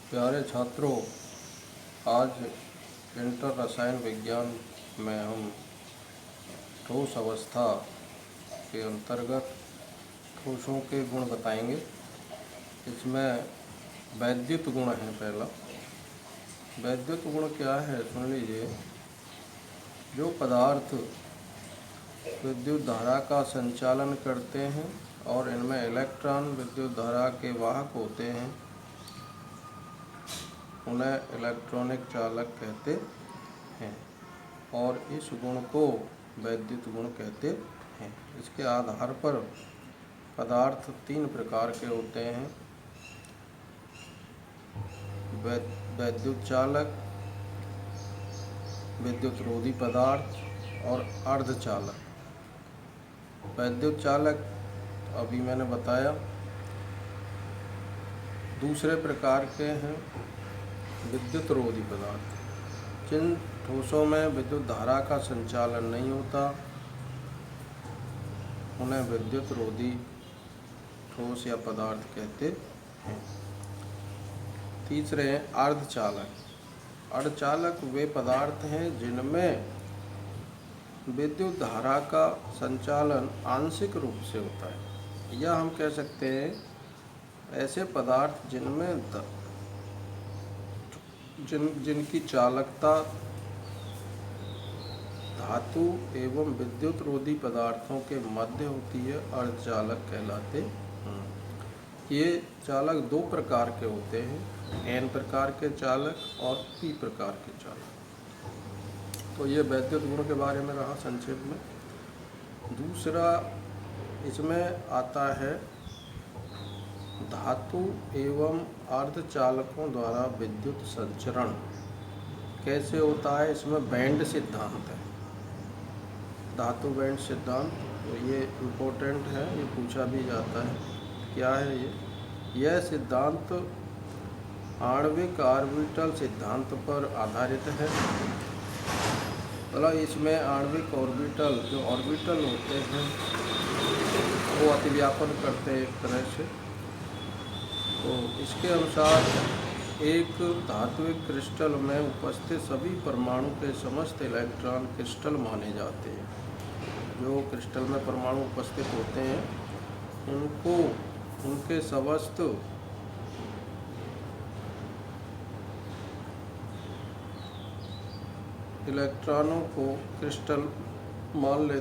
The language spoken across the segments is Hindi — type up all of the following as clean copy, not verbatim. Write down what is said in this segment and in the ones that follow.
प्यारे छात्रों, आज इंटर रसायन विज्ञान में हम ठोस अवस्था के अंतर्गत ठोसों के गुण बताएंगे। इसमें वैद्युत गुण है। पहला वैद्युत गुण क्या है, सुन लीजिए। जो पदार्थ विद्युत धारा का संचालन करते हैं और इनमें इलेक्ट्रॉन विद्युत धारा के वाहक होते हैं, उन्हें इलेक्ट्रॉनिक चालक कहते हैं और इस गुण को वैद्युत गुण कहते हैं। इसके आधार पर पदार्थ तीन प्रकार के होते हैं: वैद्युत चालक, विद्युत रोधी पदार्थ और अर्धचालक। वैद्युत चालक अभी मैंने बताया। दूसरे प्रकार के हैं विद्युत रोधी पदार्थ। जिन ठोसों में विद्युत धारा का संचालन नहीं होता, उन्हें विद्युत रोधी ठोस या पदार्थ कहते हैं। तीसरे हैं अर्धचालक। अर्धचालक वे पदार्थ हैं जिनमें विद्युत धारा का संचालन आंशिक रूप से होता है, या हम कह सकते हैं ऐसे पदार्थ जिनकी चालकता धातु एवं विद्युत रोधी पदार्थों के मध्य होती है, अर्धचालक कहलाते हैं। ये चालक दो प्रकार के होते हैं: N प्रकार के चालक और P प्रकार के चालक। तो ये वैद्युत गुण के बारे में रहा संक्षेप में। दूसरा इसमें आता है धातु एवं अर्धचालकों द्वारा विद्युत संचरण कैसे होता है। इसमें बैंड सिद्धांत है, धातु बैंड सिद्धांत। तो ये इम्पोर्टेंट है, ये पूछा भी जाता है। क्या है ये? यह सिद्धांत आणविक ऑर्बिटल सिद्धांत पर आधारित है। मतलब इसमें आणविक ऑर्बिटल, जो ऑर्बिटल होते हैं वो अतिव्यापन करते हैं एक तरह से। तो इसके अनुसार एक धात्विक क्रिस्टल में उपस्थित सभी परमाणु के समस्त इलेक्ट्रॉन क्रिस्टल माने जाते हैं। जो क्रिस्टल में परमाणु उपस्थित होते हैं उनको उनके समस्त इलेक्ट्रॉनों को क्रिस्टल माने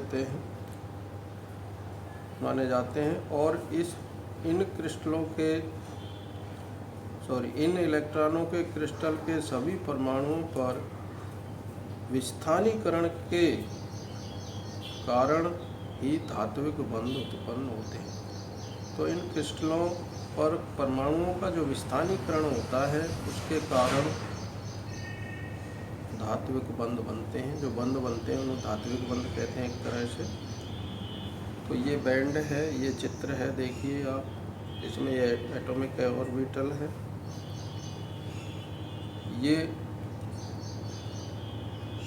जाते हैं। और इन इलेक्ट्रॉनों के क्रिस्टल के सभी परमाणुओं पर विस्थानीकरण के कारण ही धात्विक बंध उत्पन्न होते हैं। तो इन क्रिस्टलों पर परमाणुओं का जो विस्थानीकरण होता है उसके कारण धात्विक बंध बनते हैं। जो बंध बनते हैं उन्हें धात्विक बंध कहते हैं एक तरह से। तो ये बैंड है, ये चित्र है, देखिए आप। इसमें ये एटॉमिक ऑर्बिटल है, ये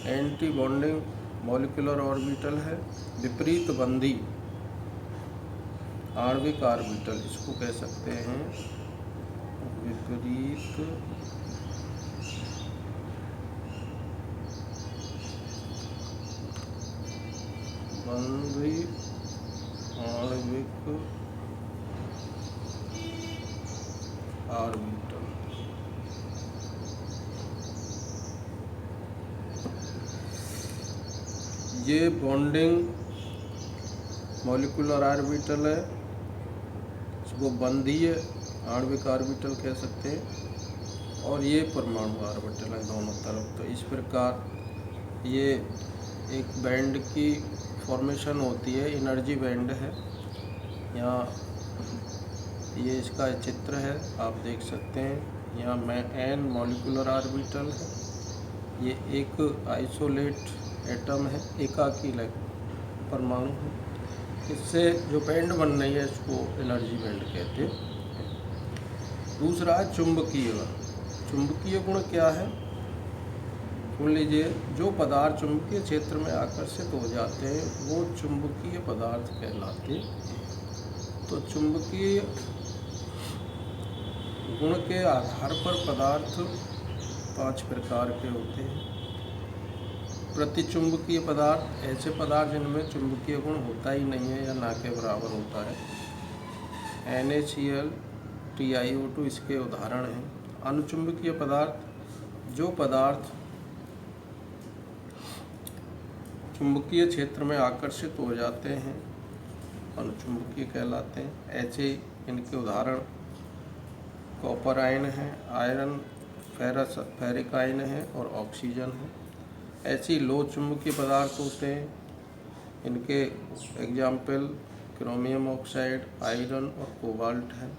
एंटी बॉन्डिंग मॉलिक्यूलर ऑर्बिटल है, विपरीत बंधी आणविक ऑर्बिटल इसको कह सकते हैं। विपरीत बंधी आणविक ऑर्बिटल। ये बॉन्डिंग मॉलिक्यूलर ऑर्बिटल है, इसको बंधीय आणविक ऑर्बिटल कह सकते हैं। और ये परमाणु ऑर्बिटल है दोनों तरफ। तो इस प्रकार ये एक बैंड की फॉर्मेशन होती है, एनर्जी बैंड है। यहाँ ये इसका चित्र है, आप देख सकते हैं। यहाँ में N मॉलिक्यूलर ऑर्बिटल है, ये एक आइसोलेट एटम है, एकाकी परमाणु है। इससे जो बैंड बन रही है इसको एनर्जी बैंड कहते हैं। दूसरा है चुंबकीय गुण। चुंबकीय गुण क्या है, सुन लीजिए। जो पदार्थ चुंबकीय क्षेत्र में आकर्षित हो जाते हैं वो चुंबकीय पदार्थ कहलाते हैं। तो चुंबकीय गुण के आधार पर पदार्थ 5 प्रकार के होते हैं। प्रतिचुंबकीय पदार्थ ऐसे पदार्थ जिनमें चुंबकीय गुण होता ही नहीं है या ना के बराबर होता है। NaCl, TiO2 इसके उदाहरण हैं। अनुचुंबकीय पदार्थ जो पदार्थ चुंबकीय क्षेत्र में आकर्षित हो जाते हैं अनुचुंबकीय कहलाते हैं। ऐसे इनके उदाहरण कॉपर आयन है, आयरन, फेरिक आयन है और ऑक्सीजन है। ऐसी लो चुंबकीय पदार्थ होते हैं, इनके एग्जाम्पल क्रोमियम ऑक्साइड, आयरन और कोबाल्ट है।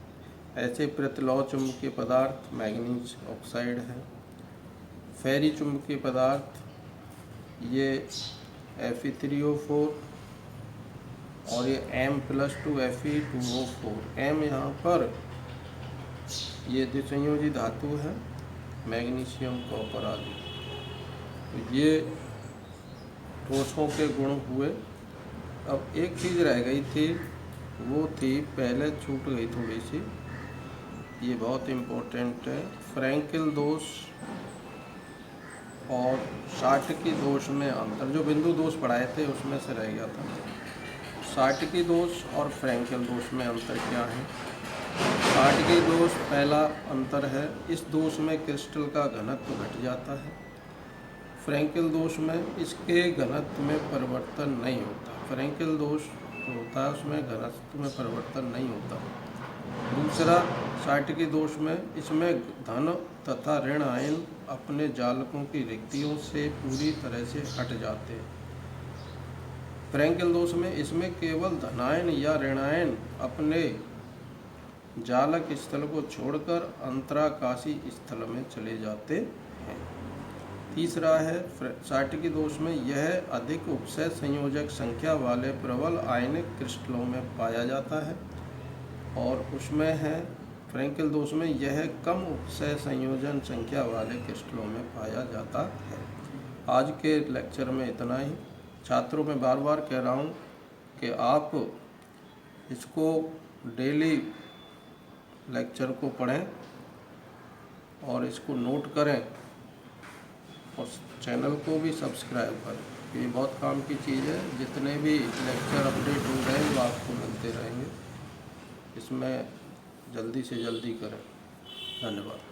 ऐसे प्रतिलौह चुंबकीय पदार्थ मैग्नीज ऑक्साइड है। फेरी चुंबकीय पदार्थ ये Fe3O4 और ये M+2 Fe2O4। M यहाँ पर ये द्विसंयोजी धातु है, मैग्नीशियम, कॉपर आदि। तो ये ठोसों के गुण हुए। अब एक चीज़ रह गई थी, वो थी पहले छूट गई थोड़ी सी, ये बहुत इम्पोर्टेंट है। फ्रैंकल दोष और शाटकी दोष में अंतर, जो बिंदु दोष पढ़ाए थे उसमें से रह गया था। शाटकी दोष और फ्रैंकल दोष में अंतर क्या है? शाटकी दोष पहला अंतर है, इस दोष में क्रिस्टल का घनत्व घट जाता है। फ्रैंकल दोष में इसके घनत्व में परिवर्तन नहीं होता। फ्रैंकल दोष जो होता है उसमें घनत्व में परिवर्तन नहीं होता। दूसरा, शाटकी दोष में इसमें धन तथा ऋण आयन अपने जालकों की रिक्तियों से पूरी तरह से हट जाते हैं। फ्रैंकल दोष में इसमें केवल धनायन या ऋणायन अपने जालक स्थल को छोड़कर अंतराकाशी स्थल में चले जाते हैं। तीसरा है शाटकी दोष में यह अधिक उपसय संयोजक संख्या वाले प्रबल आयनिक क्रिस्टलों में पाया जाता है, और उसमें है फ्रैंकल दोष में यह कम उपसय संयोजन संख्या वाले क्रिस्टलों में पाया जाता है। आज के लेक्चर में इतना ही। छात्रों में बार बार कह रहा हूँ कि आप इसको डेली लेक्चर को पढ़ें और इसको नोट करें और चैनल को भी सब्सक्राइब करें। ये बहुत काम की चीज़ है। जितने भी लेक्चर अपडेट हो रहे हैं वो आपको मिलते रहेंगे। इसमें जल्दी से जल्दी करें। धन्यवाद।